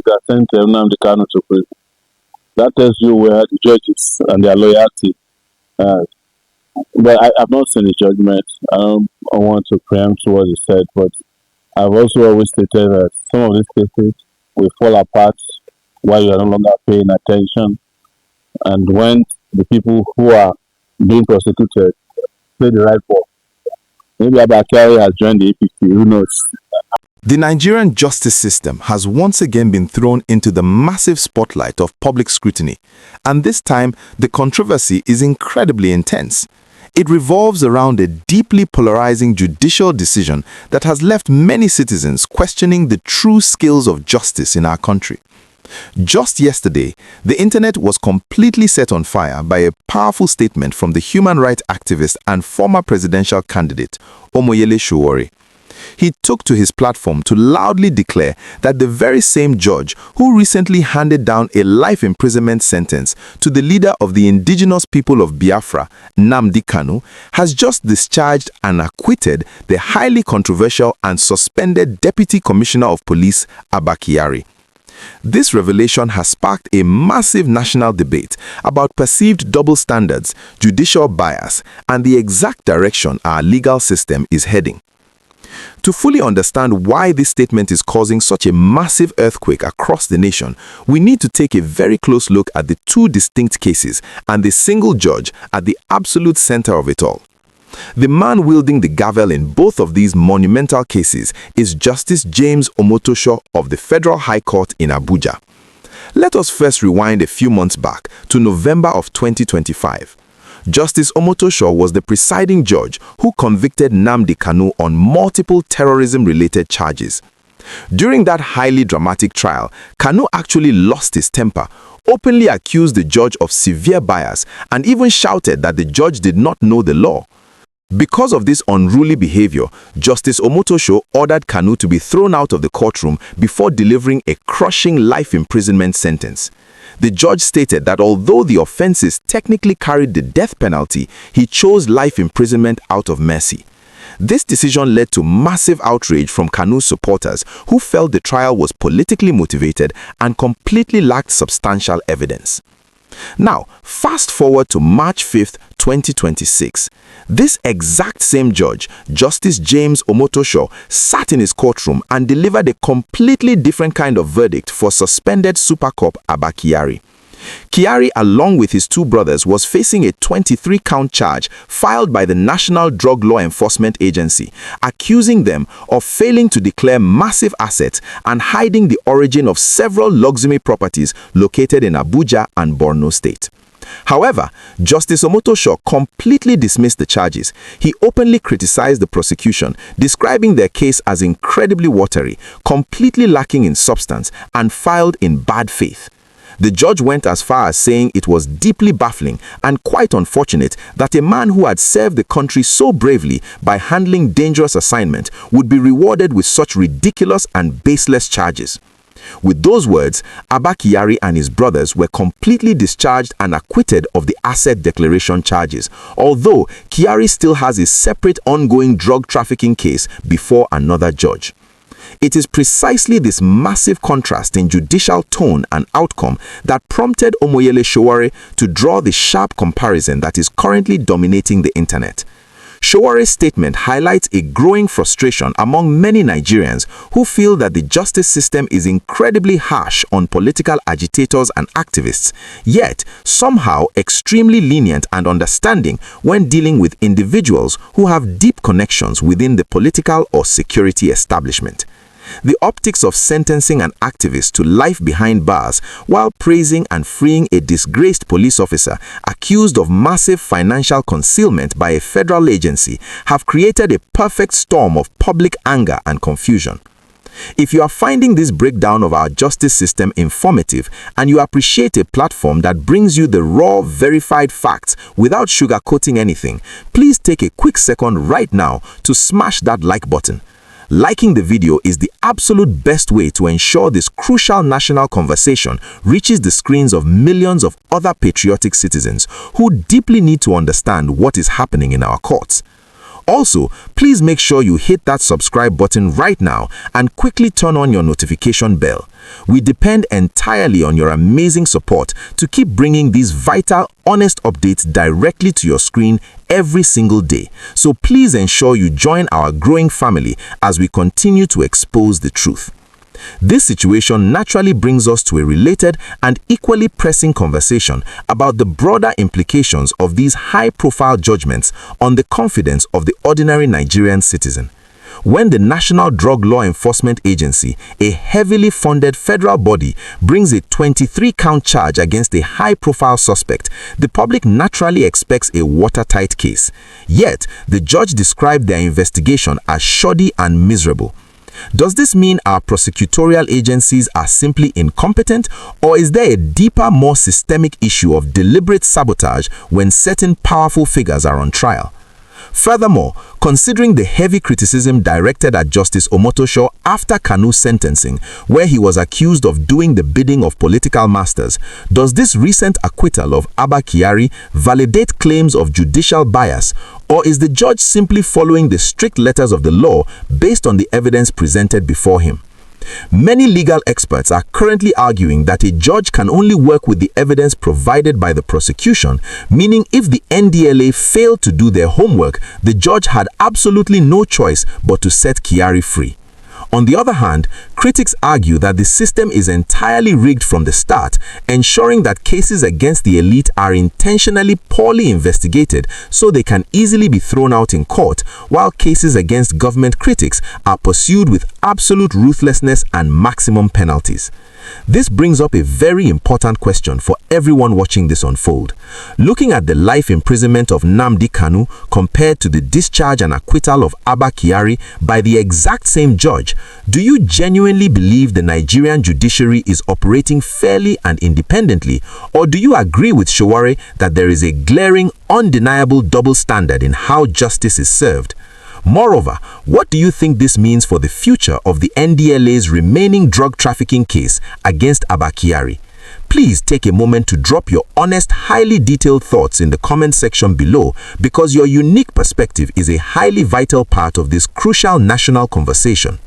that sent Nnamdi Kanu to prison. That tells you where the judges and their loyalty. But I've not seen the judgment. I want to preempt what he said, but I've also always stated that some of these cases will fall apart while you are no longer paying attention. And when the people who are being prosecuted say the right word, maybe Abba Kyari has joined the APC, who knows? The Nigerian justice system has once again been thrown into the massive spotlight of public scrutiny, and this time the controversy is incredibly intense. It revolves around a deeply polarizing judicial decision that has left many citizens questioning the true scales of justice in our country. Just yesterday, the internet was completely set on fire by a powerful statement from the human rights activist and former presidential candidate, Omoyele Sowore. He took to his platform to loudly declare that the very same judge who recently handed down a life imprisonment sentence to the leader of the indigenous people of Biafra, Nnamdi Kanu, has just discharged and acquitted the highly controversial and suspended Deputy Commissioner of Police, Abba Kyari. This revelation has sparked a massive national debate about perceived double standards, judicial bias, and the exact direction our legal system is heading. To fully understand why this statement is causing such a massive earthquake across the nation, we need to take a very close look at the two distinct cases and the single judge at the absolute center of it all. The man wielding the gavel in both of these monumental cases is Justice James Omotosho of the Federal High Court in Abuja. Let us first rewind a few months back to November of 2025. Justice Omotosho was the presiding judge who convicted Nnamdi Kanu on multiple terrorism-related charges. During that highly dramatic trial, Kanu actually lost his temper, openly accused the judge of severe bias, and even shouted that the judge did not know the law. Because of this unruly behavior, Justice Omotosho ordered Kanu to be thrown out of the courtroom before delivering a crushing life imprisonment sentence. The judge stated that although the offenses technically carried the death penalty, he chose life imprisonment out of mercy. This decision led to massive outrage from Kanu's supporters, who felt the trial was politically motivated and completely lacked substantial evidence. Now, fast forward to March 5th, 2026. This exact same judge, Justice James Omotosho, sat in his courtroom and delivered a completely different kind of verdict for suspended Super Cop Abba Kyari. Kyari, along with his two brothers, was facing a 23-count charge filed by the National Drug Law Enforcement Agency, accusing them of failing to declare massive assets and hiding the origin of several luxury properties located in Abuja and Borno State. However, Justice Omotosho completely dismissed the charges. He openly criticized the prosecution, describing their case as incredibly watery, completely lacking in substance, and filed in bad faith. The judge went as far as saying it was deeply baffling and quite unfortunate that a man who had served the country so bravely by handling dangerous assignment would be rewarded with such ridiculous and baseless charges. With those words, Abba Kyari and his brothers were completely discharged and acquitted of the asset declaration charges, although Kyari still has a separate ongoing drug trafficking case before another judge. It is precisely this massive contrast in judicial tone and outcome that prompted Omoyele Sowore to draw the sharp comparison that is currently dominating the internet. Sowore's statement highlights a growing frustration among many Nigerians who feel that the justice system is incredibly harsh on political agitators and activists, yet somehow extremely lenient and understanding when dealing with individuals who have deep connections within the political or security establishment. The optics of sentencing an activist to life behind bars while praising and freeing a disgraced police officer accused of massive financial concealment by a federal agency have created a perfect storm of public anger and confusion. If you are finding this breakdown of our justice system informative and you appreciate a platform that brings you the raw, verified facts without sugarcoating anything, please take a quick second right now to smash that like button. Liking the video is the absolute best way to ensure this crucial national conversation reaches the screens of millions of other patriotic citizens who deeply need to understand what is happening in our courts. Also, please make sure you hit that subscribe button right now and quickly turn on your notification bell. We depend entirely on your amazing support to keep bringing these vital, honest updates directly to your screen every single day. So please ensure you join our growing family as we continue to expose the truth. This situation naturally brings us to a related and equally pressing conversation about the broader implications of these high-profile judgments on the confidence of the ordinary Nigerian citizen. When the National Drug Law Enforcement Agency, a heavily funded federal body, brings a 23-count charge against a high-profile suspect, the public naturally expects a watertight case. Yet, the judge described their investigation as shoddy and miserable. Does this mean our prosecutorial agencies are simply incompetent, or is there a deeper, more systemic issue of deliberate sabotage when certain powerful figures are on trial? Furthermore, considering the heavy criticism directed at Justice Omotosho after Kanu's sentencing, where he was accused of doing the bidding of political masters, does this recent acquittal of Abba Kyari validate claims of judicial bias, or is the judge simply following the strict letters of the law based on the evidence presented before him? Many legal experts are currently arguing that a judge can only work with the evidence provided by the prosecution, meaning if the NDLEA failed to do their homework, the judge had absolutely no choice but to set Kyari free. On the other hand, critics argue that the system is entirely rigged from the start, ensuring that cases against the elite are intentionally poorly investigated so they can easily be thrown out in court, while cases against government critics are pursued with absolute ruthlessness and maximum penalties. This brings up a very important question for everyone watching this unfold. Looking at the life imprisonment of Nnamdi Kanu compared to the discharge and acquittal of Abba Kyari by the exact same judge, do you genuinely believe the Nigerian judiciary is operating fairly and independently, or do you agree with Sowore that there is a glaring, undeniable double standard in how justice is served? Moreover, what do you think this means for the future of the NDLEA's remaining drug trafficking case against Abba Kyari? Please take a moment to drop your honest, highly detailed thoughts in the comment section below, because your unique perspective is a highly vital part of this crucial national conversation.